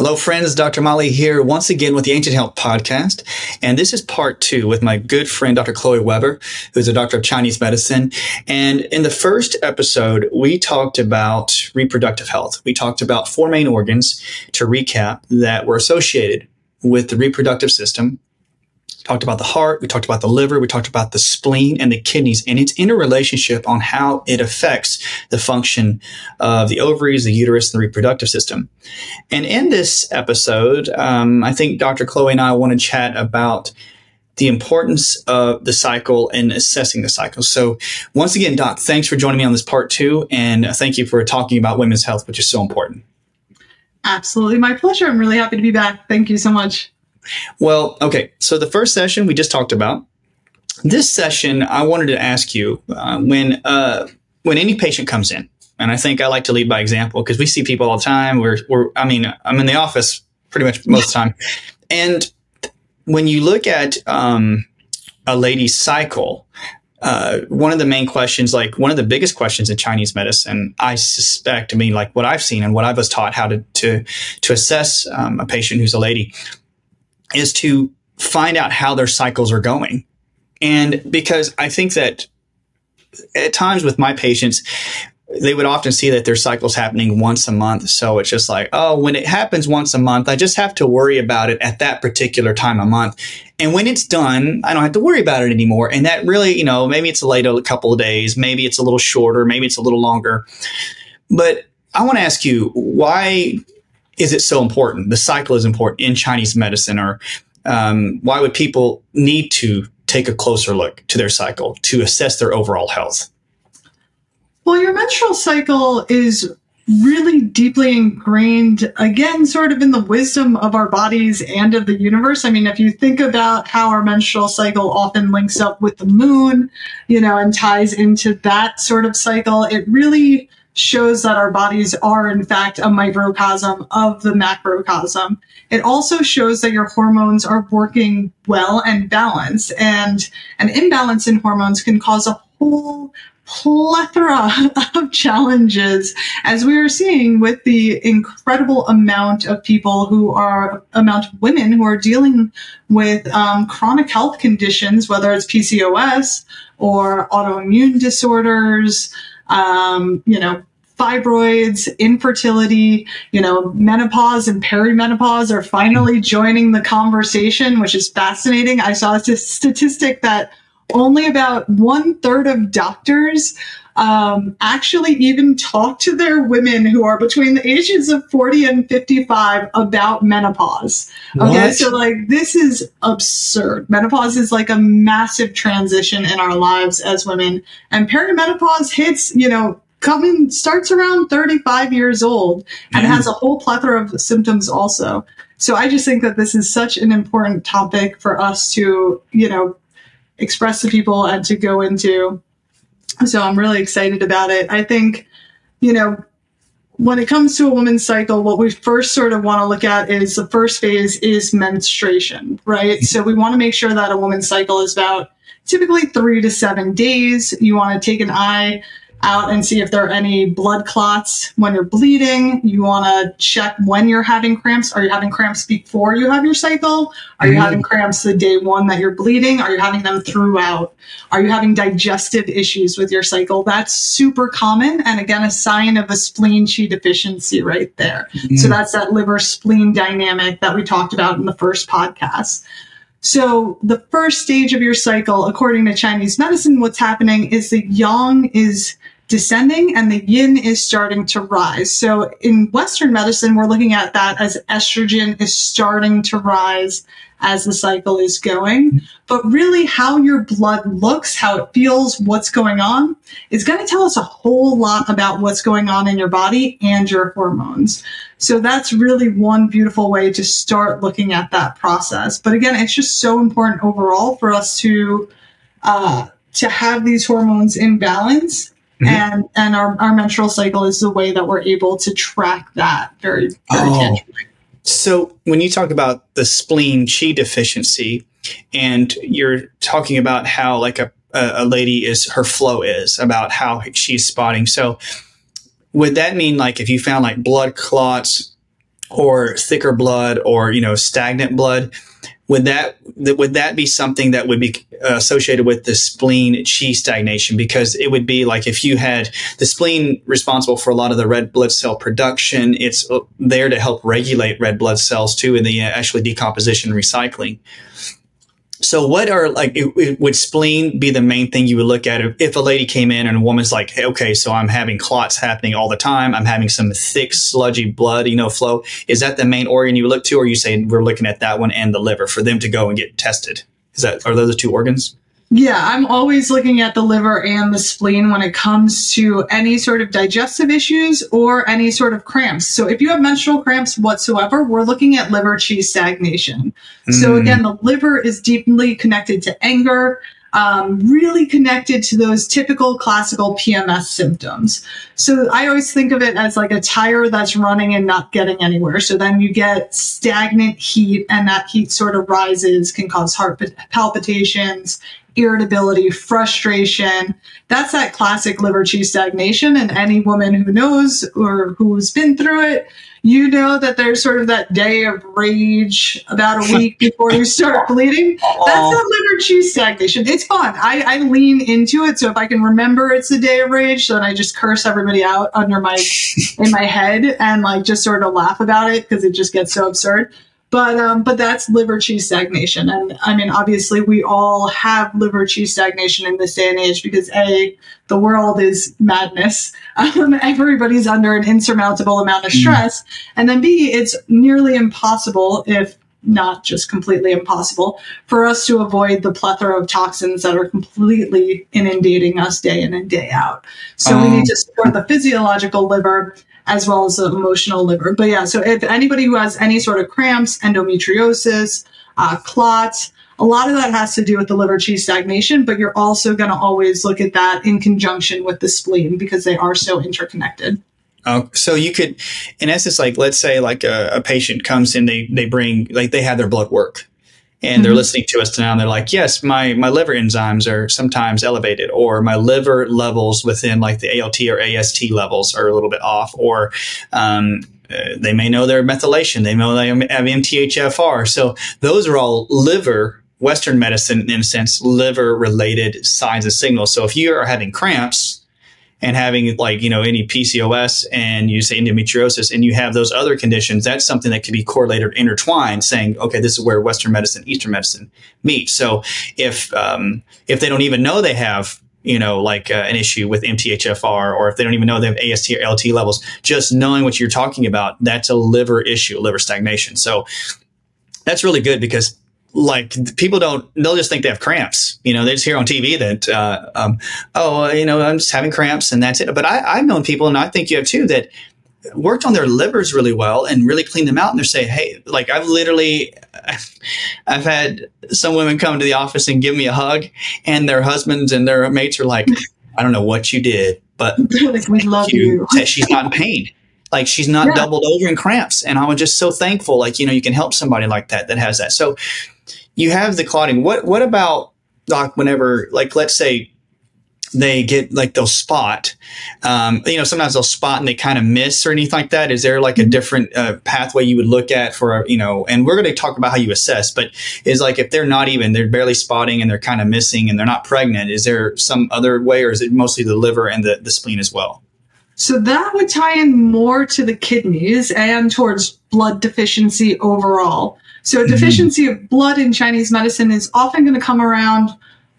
Hello, friends. Dr. Motley here once again with the Ancient Health Podcast. And this is part 2 with my good friend, Dr. Chloe Weber, who's a doctor of Chinese medicine. And in the first episode, we talked about reproductive health. We talked about 4 main organs, to recap, that were associated with the reproductive system. Talked about the heart, we talked about the liver, we talked about the spleen and the kidneys and its interrelationship on how it affects the function of the ovaries, the uterus, and the reproductive system. And in this episode, I think Dr. Chloe and I want to chat about the importance of the cycle and assessing the cycle. So once again, Doc, thanks for joining me on this part 2, and thank you for talking about women's health, which is so important. Absolutely. My pleasure. I'm really happy to be back. Thank you so much. Well, okay. So the first session we just talked about. This session, I wanted to ask you when any patient comes in, and I think I like to lead by example because we see people all the time. I'm in the office pretty much most of the time, and when you look at a lady's cycle, one of the main questions, like one of the biggest questions in Chinese medicine, I suspect, like what I've seen and what I was taught how to assess a patient who's a lady, is to find out how their cycles are going. And because I think that at times with my patients, they would often see that their cycle's happening once a month. So it's just like, oh, when it happens once a month, I just have to worry about it at that particular time of month. And when it's done, I don't have to worry about it anymore. And that really, maybe it's late a couple of days, maybe it's a little shorter, maybe it's a little longer. But I want to ask you, why is it so important? The cycle is important in Chinese medicine, or why would people need to take a closer look to their cycle to assess their overall health? Well, your menstrual cycle is really deeply ingrained, again, sort of in the wisdom of our bodies and of the universe. I mean, if you think about how our menstrual cycle often links up with the moon, and ties into that sort of cycle, it really shows that our bodies are, in fact, a microcosm of the macrocosm. It also shows that your hormones are working well and balanced. And an imbalance in hormones can cause a whole plethora of challenges, as we are seeing with the incredible amount of women who are dealing with chronic health conditions, whether it's PCOS or autoimmune disorders, fibroids, infertility, menopause and perimenopause are finally joining the conversation, which is fascinating. I saw a statistic that only about 1/3 of doctors actually even talk to their women who are between the ages of 40 and 55 about menopause. Okay, What? so this is absurd. Menopause is like a massive transition in our lives as women, and perimenopause hits, starts around 35 years old and has a whole plethora of symptoms also. So I just think that this is such an important topic for us to, express to people and to go into. So I'm really excited about it. I think, when it comes to a woman's cycle, what we first sort of want to look at is the first phase is menstruation, right? So we want to make sure that a woman's cycle is about typically 3 to 7 days. You want to take an eye out and see if there are any blood clots when you're bleeding. You want to check when you're having cramps. Are you having cramps before you have your cycle? Are you having cramps the day one that you're bleeding? Are you having them throughout? Are you having digestive issues with your cycle? That's super common. And again, a sign of a spleen Qi deficiency right there. So that's that liver spleen dynamic that we talked about in the first podcast. So the first stage of your cycle, according to Chinese medicine, what's happening is the yang is descending and the yin is starting to rise. So in Western medicine, we're looking at that as estrogen is starting to rise as the cycle is going. But really how your blood looks, how it feels, what's going on is going to tell us a whole lot about what's going on in your body and your hormones. So that's really one beautiful way to start looking at that process. But again, it's just so important overall for us to have these hormones in balance. And our menstrual cycle is the way that we're able to track that very, very tangibly. So when you talk about the spleen Qi deficiency, and you're talking about how like a lady her flow is, about how she's spotting. So would that mean like if you found like blood clots or thicker blood, or, stagnant blood, would that be something that would be associated with the spleen chi stagnation? Because it would be like if you had the spleen responsible for a lot of the red blood cell production, it's there to help regulate red blood cells too in the actually decomposition and recycling. So what are would spleen be the main thing you would look at if a lady came in and a woman's like, hey, okay, so I'm having clots happening all the time. I'm having some thick, sludgy blood, flow. Is that the main organ you would look to, or are you saying we're looking at that one and the liver for them to go and get tested? Are those the two organs? Yeah, I'm always looking at the liver and the spleen when it comes to any sort of digestive issues or any sort of cramps. So if you have menstrual cramps whatsoever, we're looking at liver chi stagnation. So again, the liver is deeply connected to anger, really connected to those typical classical PMS symptoms. So I always think of it as like a tire that's running and not getting anywhere. So then you get stagnant heat, and that heat sort of rises, can cause heart palpitations, irritability, frustration. That's that classic liver chi stagnation. And any woman who knows or who's been through it, that there's sort of that day of rage about a week before you start bleeding. That's that liver chi stagnation. It's fun. I lean into it. So if I can remember it's a day of rage, then I just curse everybody out in my head and just sort of laugh about it because it just gets so absurd. But that's liver chi stagnation. And I mean, obviously we all have liver chi stagnation in this day and age because A, the world is madness. Everybody's under an insurmountable amount of stress. And then B, it's nearly impossible, if not just completely impossible, for us to avoid the plethora of toxins that are completely inundating us day in and day out. So we need to support the physiological liver as well as the emotional liver. But yeah, so if anybody who has any sort of cramps, endometriosis, clots, a lot of that has to do with the liver chi stagnation, but you're also going to always look at that in conjunction with the spleen because they are so interconnected. So you could, in essence, let's say a patient comes in, they bring, they have their blood work. And they're listening to us now, and they're like, yes, my liver enzymes are sometimes elevated, or my liver levels within the ALT or AST levels are a little bit off, or they may know their methylation. They know they have MTHFR. So those are all Western medicine, in a sense, liver-related signs and signals. So if you are having cramps and having any PCOS and you say endometriosis and you have those other conditions, that's something that can be correlated or intertwined, saying, okay, this is where Western medicine, Eastern medicine meet. So if they don't even know they have, an issue with MTHFR, or if they don't even know they have AST or LT levels, just knowing what you're talking about, that's a liver issue, liver stagnation. So that's really good because people they'll just think they have cramps. They just hear on TV that, I'm just having cramps and that's it. But I've known people, and I think you have too, that worked on their livers really well and really cleaned them out. And they're saying, hey, I've had some women come to the office and give me a hug, and their husbands and their mates are like, I don't know what you did, but we love you. She's not in pain. She's not doubled over in cramps. And I was just so thankful, you can help somebody like that has that. So you have the clotting. What about, Doc, whenever, let's say they get, they'll spot, sometimes they'll spot and they kind of miss or anything like that. Is there a different pathway you would look at for, and we're going to talk about how you assess, but is if they're barely spotting and they're kind of missing and they're not pregnant, is there some other way, or is it mostly the liver and the spleen as well? So that would tie in more to the kidneys and towards blood deficiency overall. So deficiency of blood in Chinese medicine is often going to come around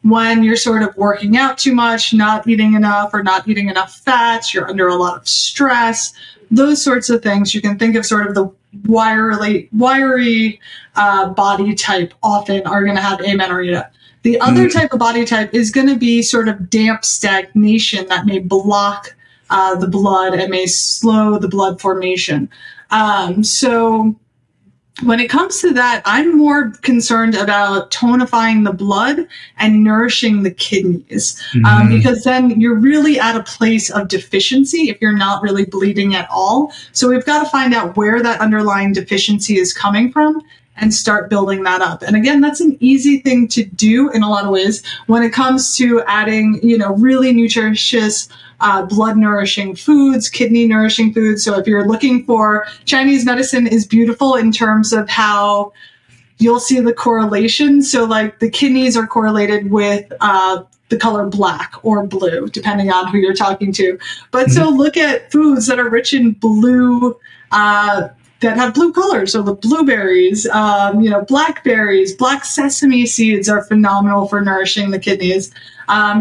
when you're sort of working out too much, not eating enough, or not eating enough fats, you're under a lot of stress, those sorts of things. You can think of sort of the wiry body type often are going to have amenorrhea. The other type of body type is going to be sort of damp stagnation that may block the blood and may slow the blood formation. So when it comes to that, I'm more concerned about tonifying the blood and nourishing the kidneys, because then you're really at a place of deficiency if you're not really bleeding at all. So we've got to find out where that underlying deficiency is coming from and start building that up. And again, that's an easy thing to do in a lot of ways when it comes to adding, really nutritious, blood nourishing foods, kidney nourishing foods. So if you're looking for, Chinese medicine is beautiful in terms of how you'll see the correlation. So like the kidneys are correlated with, the color black or blue, depending on who you're talking to. But so look at foods that are rich in blue, that have blue colors. So the blueberries, blackberries, black sesame seeds are phenomenal for nourishing the kidneys.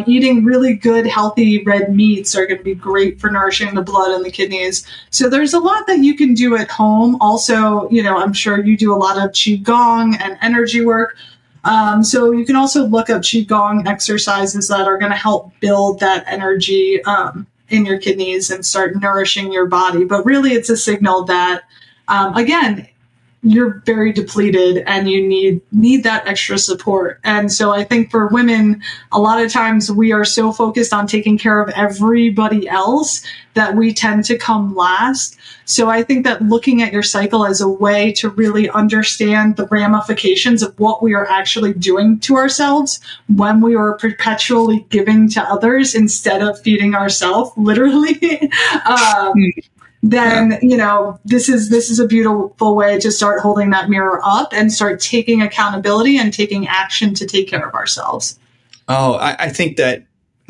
Eating really good, healthy red meats are going to be great for nourishing the blood and the kidneys. So there's a lot that you can do at home. Also, I'm sure you do a lot of Qigong and energy work. So you can also look up Qigong exercises that are going to help build that energy in your kidneys and start nourishing your body. But really, it's a signal that, again, you're very depleted and you need that extra support. And so I think for women, a lot of times we are so focused on taking care of everybody else that we tend to come last. So I think that looking at your cycle as a way to really understand the ramifications of what we are actually doing to ourselves when we are perpetually giving to others instead of feeding ourselves, literally, then, this is a beautiful way to start holding that mirror up and start taking accountability and taking action to take care of ourselves. Oh, I think that,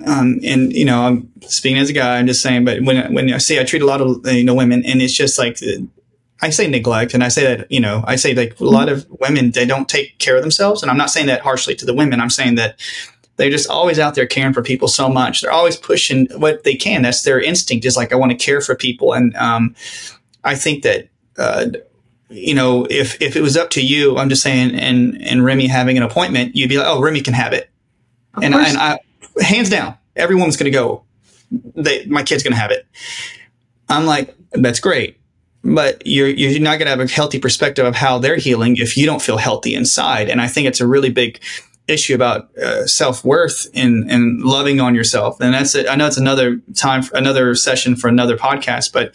I'm speaking as a guy, I'm just saying, but when I treat a lot of, women, and it's just like, I say neglect, and I say that, I say like a lot of women, they don't take care of themselves. And I'm not saying that harshly to the women. I'm saying that they're just always out there caring for people so much. They're always pushing what they can. That's their instinct, is like, I want to care for people. And I think that, if it was up to you, I'm just saying, and Remy having an appointment, you'd be like, oh, Remy can have it. And I, hands down, every woman's going to go, my kid's going to have it. I'm like, that's great. But you're not going to have a healthy perspective of how they're healing if you don't feel healthy inside. And I think it's a really big issue about self-worth and loving on yourself. And that's it. I know it's another time, another session for another podcast, but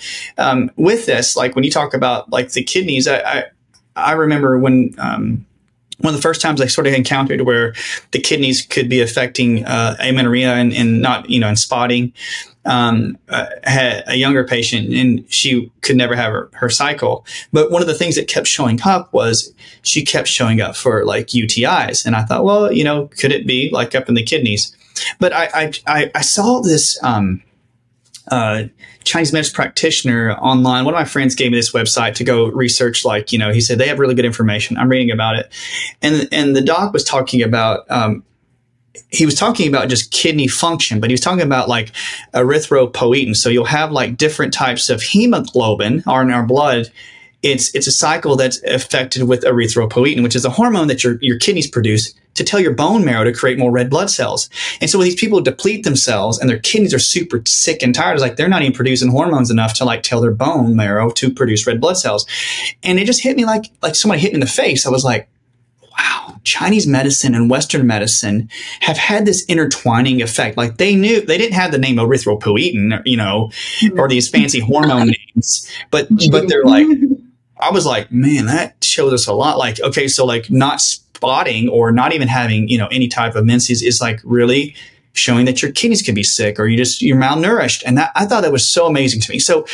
with this, like when you talk about like the kidneys, I remember when one of the first times I sort of encountered where the kidneys could be affecting amenorrhea and not, and spotting, had a younger patient, and she could never have her cycle. But one of the things that kept showing up was she kept showing up for like UTIs. And I thought, well, could it be like up in the kidneys? But I saw this Chinese medicine practitioner online. One of my friends gave me this website to go research, like, he said they have really good information. I'm reading about it. And the doc was talking about, he was talking about just kidney function, but he was talking about like erythropoietin. So you'll have like different types of hemoglobin or in our blood. It's a cycle that's affected with erythropoietin, which is a hormone that your kidneys produce to tell your bone marrow to create more red blood cells. And so when these people deplete themselves and their kidneys are super sick and tired, it's like they're not even producing hormones enough to like tell their bone marrow to produce red blood cells. And it just hit me like somebody hit me in the face. I was like, wow, Chinese medicine and Western medicine have had this intertwining effect. Like they didn't have the name erythropoietin, or these fancy hormone names, but they're like, I was like, man, that shows us a lot. Like, okay, so like not spotting or not even having, any type of menses is like really showing that your kidneys can be sick or you're malnourished. And I thought that was so amazing to me. So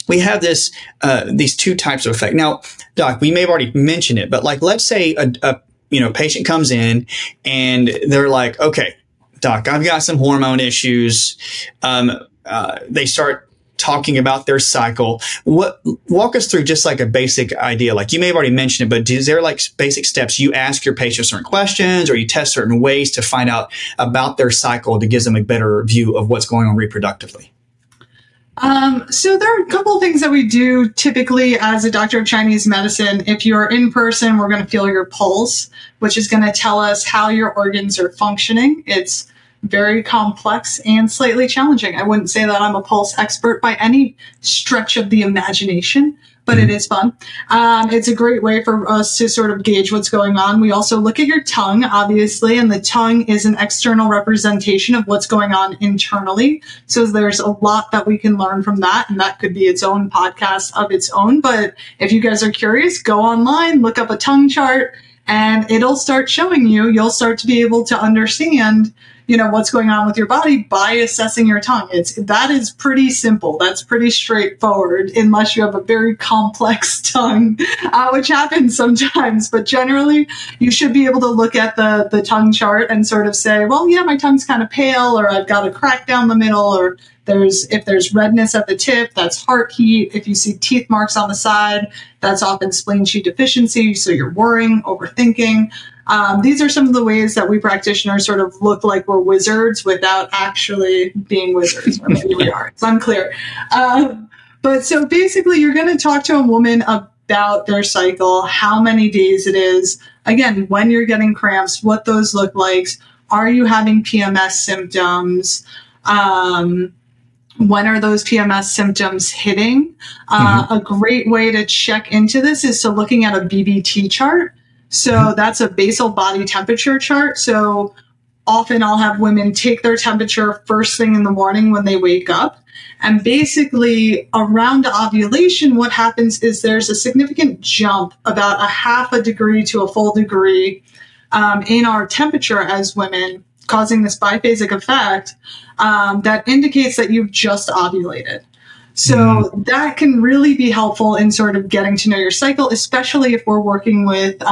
we have these two types of effect. Now, Doc, we may have already mentioned it, but like, let's say a patient comes in and they're like, okay, Doc, I've got some hormone issues. They start talking about their cycle. Walk us through just like a basic idea. Like you may have already mentioned it, but is there like basic steps? You ask your patient certain questions or you test certain ways to find out about their cycle to give them a better view of what's going on reproductively? So there are a couple of things that we do typically as a doctor of Chinese medicine. If you're in person, we're going to feel your pulse, which is going to tell us how your organs are functioning. It's very complex and slightly challenging. I wouldn't say that I'm a pulse expert by any stretch of the imagination, but but it is fun. It's a great way for us to sort of gauge what's going on. We also look at your tongue, obviously, and the tongue is an external representation of what's going on internally. So there's a lot that we can learn from that, and that could be its own podcast of its own. But if you guys are curious, go online, look up a tongue chart, and it'll start showing you. You'll start to be able to understand, you know, what's going on with your body by assessing your tongue. That is pretty simple. That's pretty straightforward, unless you have a very complex tongue, which happens sometimes. But generally, you should be able to look at the tongue chart and sort of say, well, yeah, my tongue's kind of pale, or I've got a crack down the middle, or if there's redness at the tip, that's heart heat. If you see teeth marks on the side, that's often spleen sheet deficiency. So you're worrying, overthinking. These are some of the ways that we practitioners sort of look like we're wizards without actually being wizards. Or maybe we are. It's unclear. But so basically, you're going to talk to a woman about their cycle, how many days it is. Again, when you're getting cramps, what those look like. Are you having PMS symptoms? When are those PMS symptoms hitting? A great way to check into this is to looking at a BBT chart. So that's a basal body temperature chart. So often I'll have women take their temperature first thing in the morning when they wake up. And basically around ovulation, what happens is there's a significant jump, about a half a degree to a full degree, in our temperature as women, causing this biphasic effect that indicates that you've just ovulated. So that can really be helpful in sort of getting to know your cycle, especially if we're working with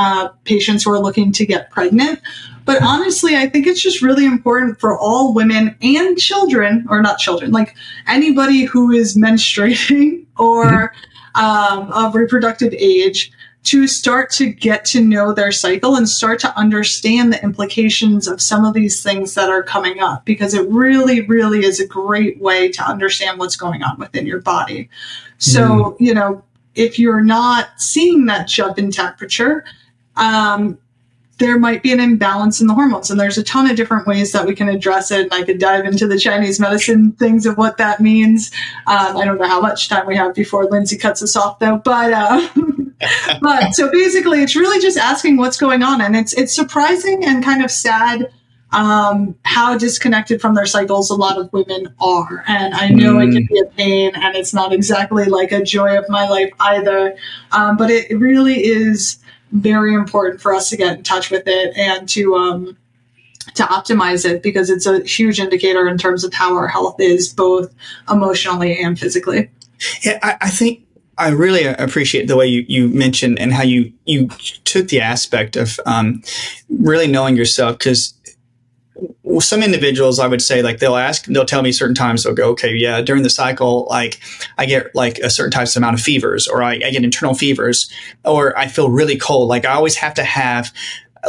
patients who are looking to get pregnant. But honestly, I think it's just really important for all women and children, or not children, like anybody who is menstruating or of reproductive age, to start to get to know their cycle and start to understand the implications of some of these things that are coming up, because it really, really is a great way to understand what's going on within your body. So, you know, if you're not seeing that jump in temperature, there might be an imbalance in the hormones. And there's a ton of different ways that we can address it. And I could dive into the Chinese medicine things of what that means. I don't know how much time we have before Lindsay cuts us off, though. But but so basically, it's really just asking what's going on. And it's surprising and kind of sad how disconnected from their cycles a lot of women are. And I know it can be a pain, and it's not exactly like a joy of my life either. But it really is very important for us to get in touch with it and to optimize it, because it's a huge indicator in terms of how our health is, both emotionally and physically. Yeah, I think I really appreciate the way you mentioned and how you took the aspect of really knowing yourself, because some individuals, I would say, like they'll tell me certain times, they'll go, okay, yeah, during the cycle, like I get like a certain types amount of fevers, or I get internal fevers, or I feel really cold. Like I always have to have,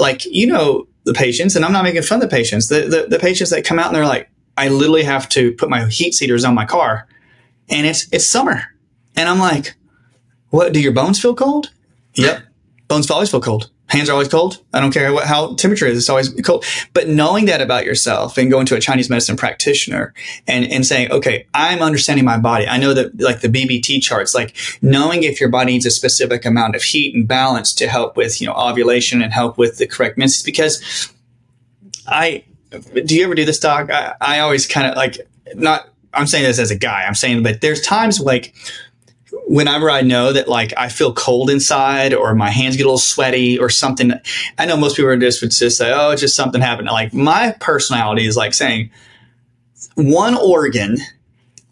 like, you know, the patients, and I'm not making fun of the patients, the patients that come out and they're like, I literally have to put my heat seaters on my car, and it's summer. And I'm like, what, do your bones feel cold? Yep. Bones always feel cold. Hands are always cold. I don't care how temperature is. It's always cold. But knowing that about yourself and going to a Chinese medicine practitioner and saying, okay, I'm understanding my body. I know that, like the BBT charts, like knowing if your body needs a specific amount of heat and balance to help with, you know, ovulation and help with the correct menses. Because do you ever do this, Doc? I always kind of like, I'm saying this as a guy, but there's times like, whenever I know that like I feel cold inside, or my hands get a little sweaty or something, I know most people would just say, oh, it's just something happened. Like my personality is like saying one organ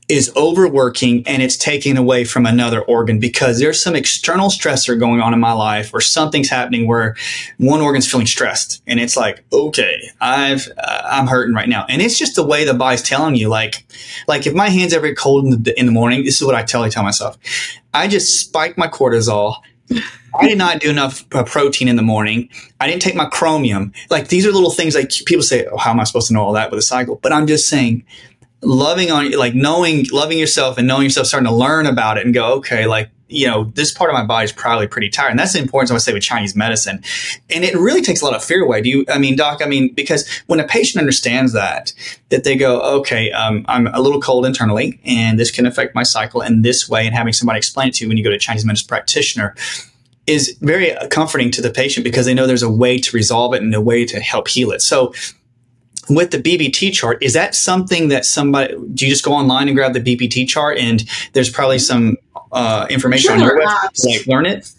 is overworking and it's taking away from another organ because there's some external stressor going on in my life, or something's happening where one organ's feeling stressed, and it's like, okay, I'm hurting right now. And it's just the way the body's telling you, like if my hands ever get cold in the morning, this is what I tell myself. I just spiked my cortisol. I did not do enough protein in the morning. I didn't take my chromium. Like these are little things like people say, oh, how am I supposed to know all that with a cycle? But I'm just saying, loving yourself and knowing yourself, starting to learn about it and go, okay, like this part of my body is probably pretty tired. And that's the importance, I would say, with Chinese medicine. And it really takes a lot of fear away. Doc, because when a patient understands that they go, okay, I'm a little cold internally and this can affect my cycle in this way, and having somebody explain it to you when you go to a Chinese medicine practitioner is very comforting to the patient, because they know there's a way to resolve it and a way to help heal it. So with the BBT chart, is that something that do you just go online and grab the BBT chart, and there's probably some information on your website to like learn it?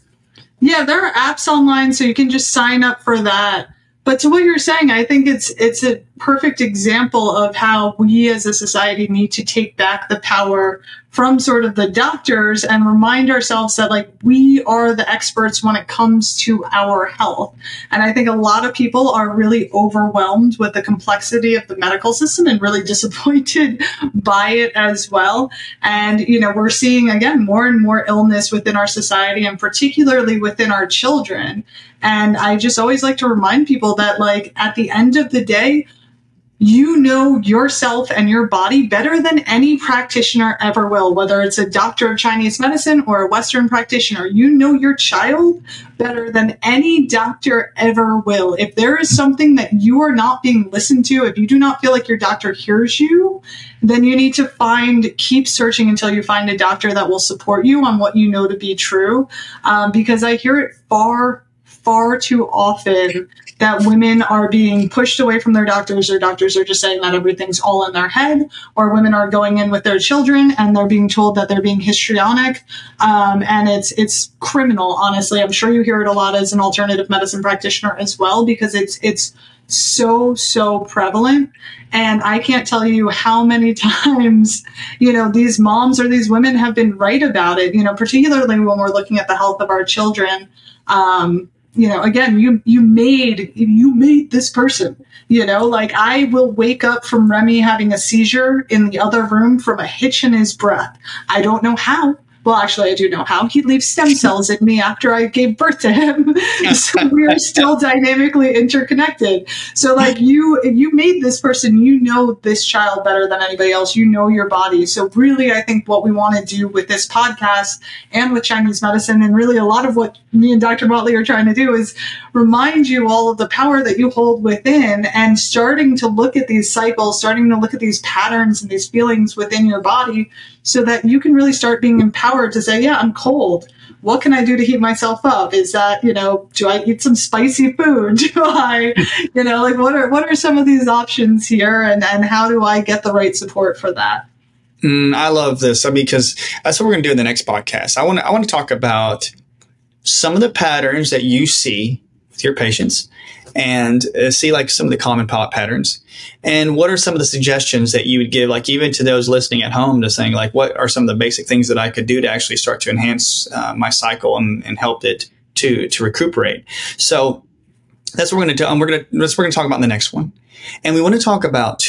Yeah, there are apps online, so you can just sign up for that. But to what you're saying, I think it's a perfect example of how we as a society need to take back the power from sort of the doctors and remind ourselves that like we are the experts when it comes to our health. And I think a lot of people are really overwhelmed with the complexity of the medical system and really disappointed by it as well. And, we're seeing, again, more and more illness within our society, and particularly within our children. And I just always like to remind people that, like, at the end of the day, you know yourself and your body better than any practitioner ever will, whether it's a doctor of Chinese medicine or a Western practitioner. You know your child better than any doctor ever will. If there is something that you are not being listened to, if you do not feel like your doctor hears you, then you need to keep searching until you find a doctor that will support you on what you know to be true. Because I hear it far too often that women are being pushed away from their doctors. Their doctors are just saying that everything's all in their head, or women are going in with their children and they're being told that they're being histrionic. And it's criminal, honestly. I'm sure you hear it a lot as an alternative medicine practitioner as well, because it's so prevalent. And I can't tell you how many times, these moms or these women have been right about it, particularly when we're looking at the health of our children. Again, you made this person, like I will wake up from Remy having a seizure in the other room from a hitch in his breath. I don't know how. Well, actually, I do know how. He leaves stem cells in me after I gave birth to him. So we are still dynamically interconnected. So like you made this person, this child better than anybody else. You know your body. So really, I think what we want to do with this podcast and with Chinese medicine, and really a lot of what me and Dr. Motley are trying to do, is remind you all of the power that you hold within, and starting to look at these cycles, starting to look at these patterns and these feelings within your body, so that you can really start being empowered to say, yeah, I'm cold. What can I do to heat myself up? Is that, do I eat some spicy food? Do I, what are some of these options here, and how do I get the right support for that? I love this. Because that's what we're going to do in the next podcast. I want to talk about some of the patterns that you see with your patients, and see like some of the common patterns, and what are some of the suggestions that you would give, like even to those listening at home, to saying like, what are some of the basic things that I could do to actually start to enhance my cycle and help it to recuperate. So that's what we're going to do. That's what we're going to talk about in the next one. And we want to talk about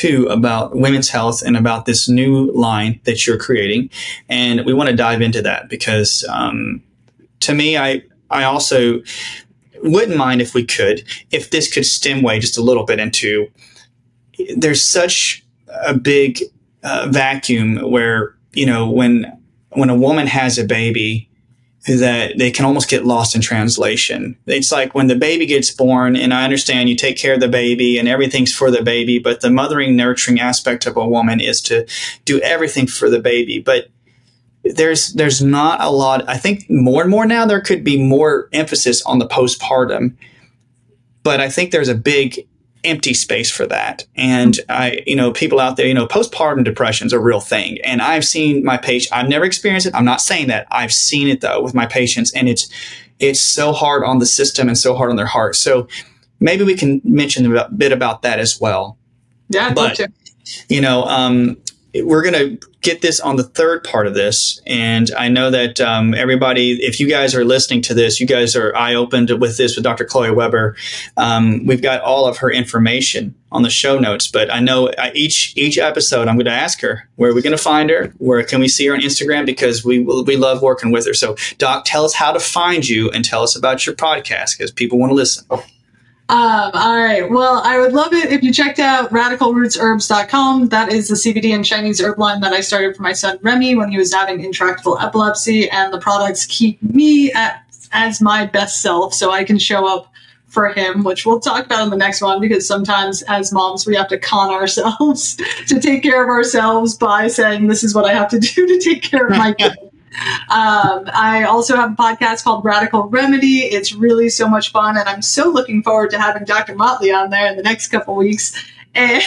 women's health and about this new line that you're creating. And we want to dive into that because, to me, I also wouldn't mind if this could stem way just a little bit into, there's such a big vacuum where, when a woman has a baby, that they can almost get lost in translation. It's like when the baby gets born, and I understand you take care of the baby and everything's for the baby, but the mothering, nurturing aspect of a woman is to do everything for the baby. But there's not a lot. I think more and more now there could be more emphasis on the postpartum, but I think there's a big empty space for that. And people out there, postpartum depression's a real thing. And I've seen my patient, I've never experienced it. I'm not saying that. I've seen it though with my patients, and it's so hard on the system and so hard on their heart. So maybe we can mention a bit about that as well. Yeah, but we're going to get this on the third part of this. And I know that everybody, if you guys are listening to this, you guys are eye-opened with this with Dr. Chloe Weber. We've got all of her information on the show notes. But I know each episode, I'm going to ask her, where are we going to find her? Where can we see her on Instagram? Because we love working with her. So, Doc, tell us how to find you and tell us about your podcast, because people want to listen. All right. Well, I would love it if you checked out radicalrootsherbs.com. That is the CBD and Chinese herb line that I started for my son Remy when he was having intractable epilepsy, and the products keep me as my best self so I can show up for him, which we'll talk about in the next one, because sometimes as moms, we have to con ourselves to take care of ourselves by saying, this is what I have to do to take care of my kid. I also have a podcast called Radical Remedy. It's really so much fun, and I'm so looking forward to having Dr. Motley on there in the next couple weeks. And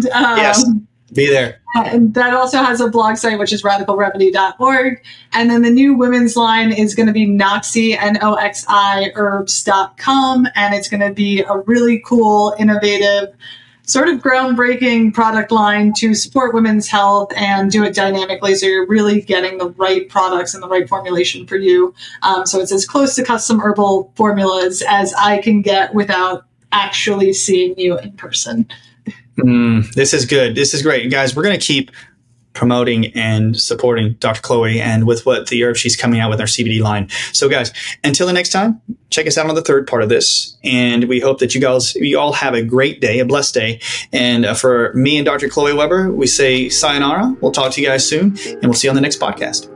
yes, be there. And that also has a blog site, which is radicalremedy.org. And then the new women's line is going to be Noxi, Noxi herbs.com. And it's going to be a really cool, innovative, sort of groundbreaking product line to support women's health and do it dynamically, so you're really getting the right products and the right formulation for you. So it's as close to custom herbal formulas as I can get without actually seeing you in person. This is good. This is great. Guys, we're going to keep promoting and supporting Dr. Chloe and with what the herb she's coming out with our CBD line. So guys, until the next time, check us out on the third part of this. And we hope that you all have a great day, a blessed day. And for me and Dr. Chloe Weber, we say sayonara. We'll talk to you guys soon, and we'll see you on the next podcast.